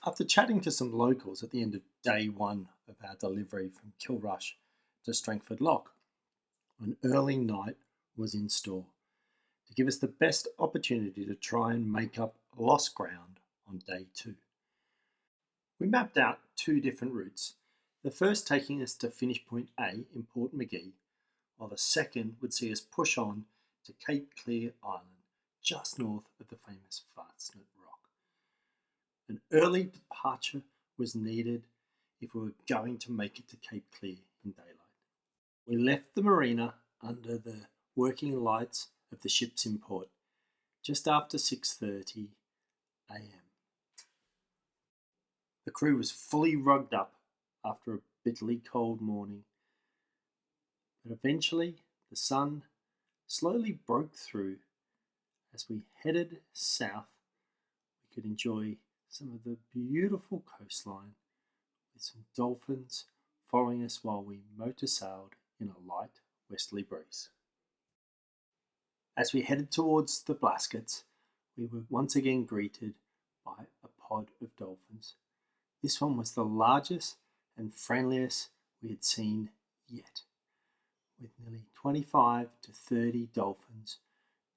After chatting to some locals at the end of day one of our delivery from Kilrush to Strangford Lock, an early night was in store to give us the best opportunity to try and make up lost ground on day two. We mapped out two different routes, the first taking us to finish point A in Portmagee, while the second would see us push on to Cape Clear Island, just north of the famous Fenit Rock. An early departure was needed if we were going to make it to Cape Clear in daylight. We left the marina under the working lights of the ships in port just after 6:30 a.m. The crew was fully rugged up after a bitterly cold morning, but eventually the sun slowly broke through. As we headed south, we could enjoy some of the beautiful coastline with some dolphins following us while we motor sailed in a light westerly breeze. As we headed towards the Blaskets, we were once again greeted by a pod of dolphins. This one was the largest and friendliest we had seen yet, with nearly 25 to 30 dolphins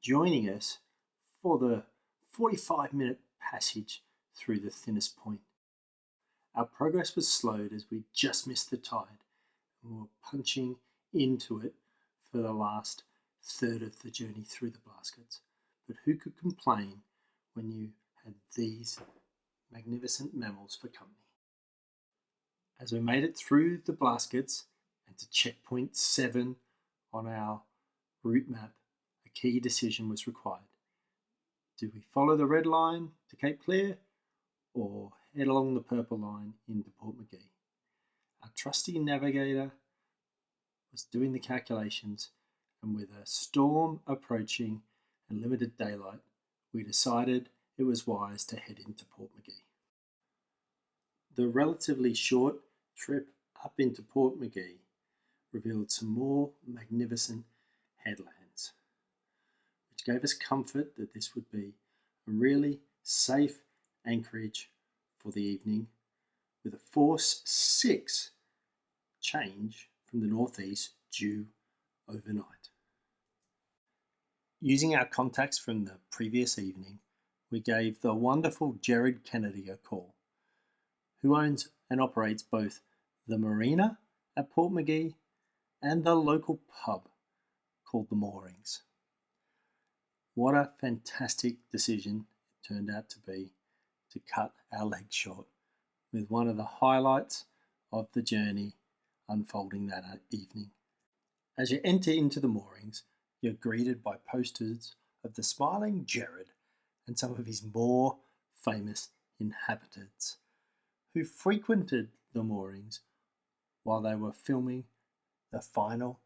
joining us for the 45-minute passage through the thinnest point. Our progress was slowed as we just missed the tide and we were punching into it for the last third of the journey through the Blaskets. But who could complain when you had these magnificent mammals for company? As we made it through the Blaskets and to checkpoint 7 on our route map, a key decision was required. Do we follow the red line to Cape Clear or head along the purple line into Portmagee? Our trusty navigator was doing the calculations, and with a storm approaching and limited daylight, we decided it was wise to head into Portmagee. The relatively short trip up into Portmagee revealed some more magnificent headlands, which gave us comfort that this would be a really safe anchorage for the evening, with a force 6 change from the northeast due overnight. Using our contacts from the previous evening, we gave the wonderful Jared Kennedy a call, who owns and operates both the marina at Portmagee and the local pub called the Moorings. What a fantastic decision it turned out to be to cut our legs short, with one of the highlights of the journey unfolding that evening. As you enter into the Moorings, you're greeted by posters of the smiling Jared and some of his more famous inhabitants who frequented the Moorings while they were filming the final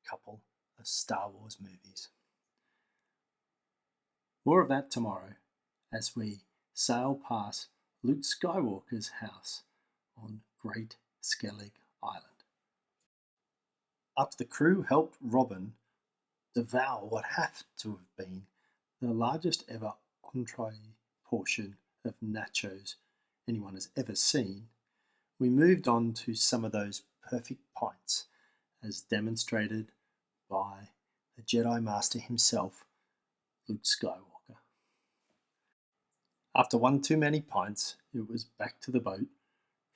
couple of Star Wars movies. More of that tomorrow as we sail past Luke Skywalker's house on Great Skellig Island. After the crew helped Robin devour what had to have been the largest ever entree portion of nachos anyone has ever seen, we moved on to some of those perfect pints as demonstrated by the Jedi Master himself, Luke Skywalker. After one too many pints, it was back to the boat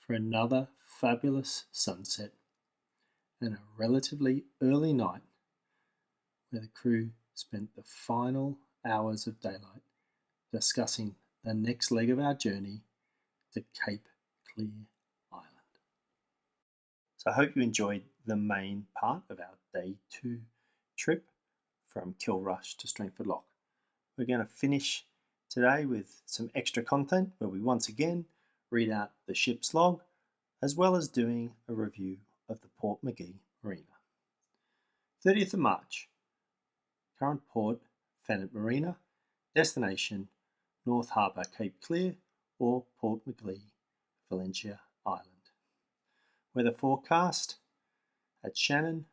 for another fabulous sunset and a relatively early night where the crew spent the final hours of daylight discussing the next leg of our journey to Cape Clear Island. So I hope you enjoyed the main part of our day 2 trip from Kilrush to Strangford Lock. We're going to finish today with some extra content where we once again read out the ship's log as well as doing a review of the Portmagee Marina. 30th of March, current port Fenit Marina, destination North Harbour, Cape Clear or Portmagee, Valentia Island. Weather forecast at Shannon,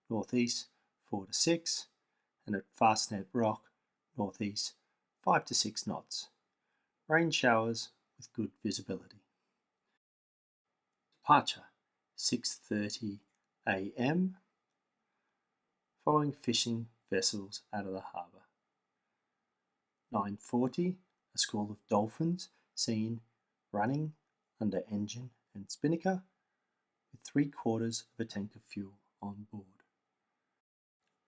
northeast 4 to 6, and at Fenit Rock, northeast 5 to 6 knots. Rain showers with good visibility. Departure 6:30 a.m. following fishing vessels out of the harbour. 9:40, a school of dolphins seen running under engine and spinnaker with 3/4 of a tank of fuel on board.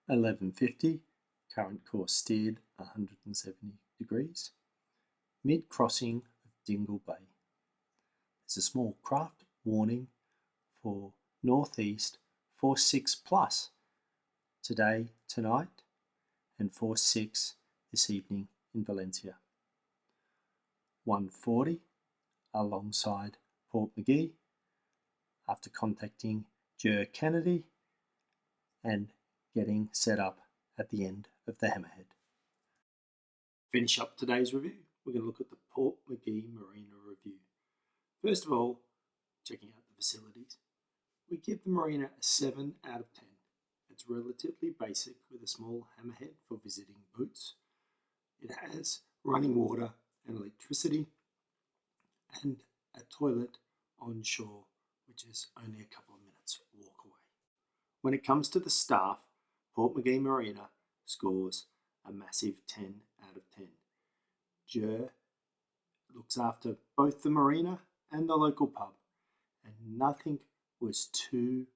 11:50, current course steered 170 degrees, mid-crossing of Dingle Bay. There's a small craft warning for northeast 4/6 plus today, tonight, and 4/6 this evening in Valencia. 1:40 alongside Portmagee after contacting J109 and getting set up at the end of the hammerhead. Finish up today's review. We're going to look at the Portmagee Marina review. First of all, checking out the facilities. We give the marina a 7 out of 10. It's relatively basic with a small hammerhead for visiting boats. It has running water and electricity and a toilet on shore, which is only a couple of minutes walk away. When it comes to the staff, Portmagee Marina scores a massive 10 out of 10. Jer looks after both the marina and the local pub, and nothing was too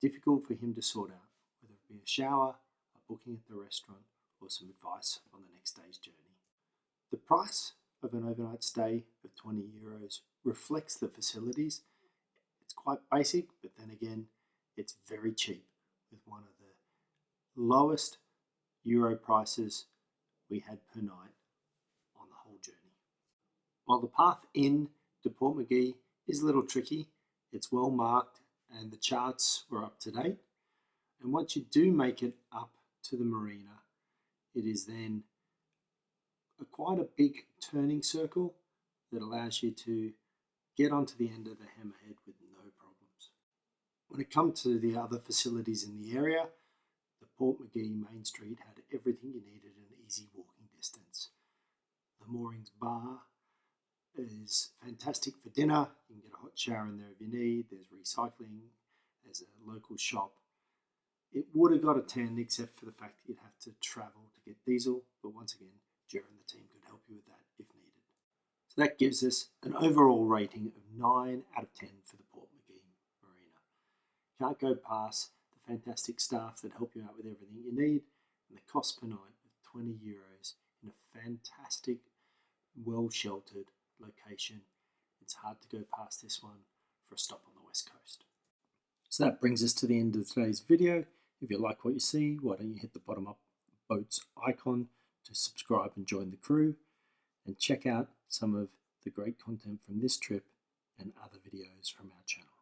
difficult for him to sort out, whether it be a shower, a booking at the restaurant, or some advice on the next day's journey. The price of an overnight stay of €20 reflects the facilities. It's quite basic, but then again, it's very cheap, with one of the lowest euro prices we had per night on the whole journey. While the path in to Portmagee is a little tricky, it's well marked and the charts were up to date. And once you do make it up to the marina, it is then quite a big turning circle that allows you to get onto the end of the hammerhead with no problems. When it comes to the other facilities in the area, the Portmagee Main Street had everything you needed in easy walking distance. The Moorings Bar is fantastic for dinner. You can get a hot shower in there if you need. There's recycling. There's a local shop. It would have got a 10 except for the fact that you'd have to travel to get diesel, but once again, Jer and the team could help you with that if needed. So that gives us an overall rating of 9 out of 10 for the Portmagee Marina. Can't go past the fantastic staff that help you out with everything you need, and the cost per night of €20 in a fantastic, well-sheltered location. It's hard to go past this one for a stop on the west coast. So that brings us to the end of today's video. If you like what you see, why don't you hit the bottom up boats icon to subscribe and join the crew, and check out some of the great content from this trip and other videos from our channel.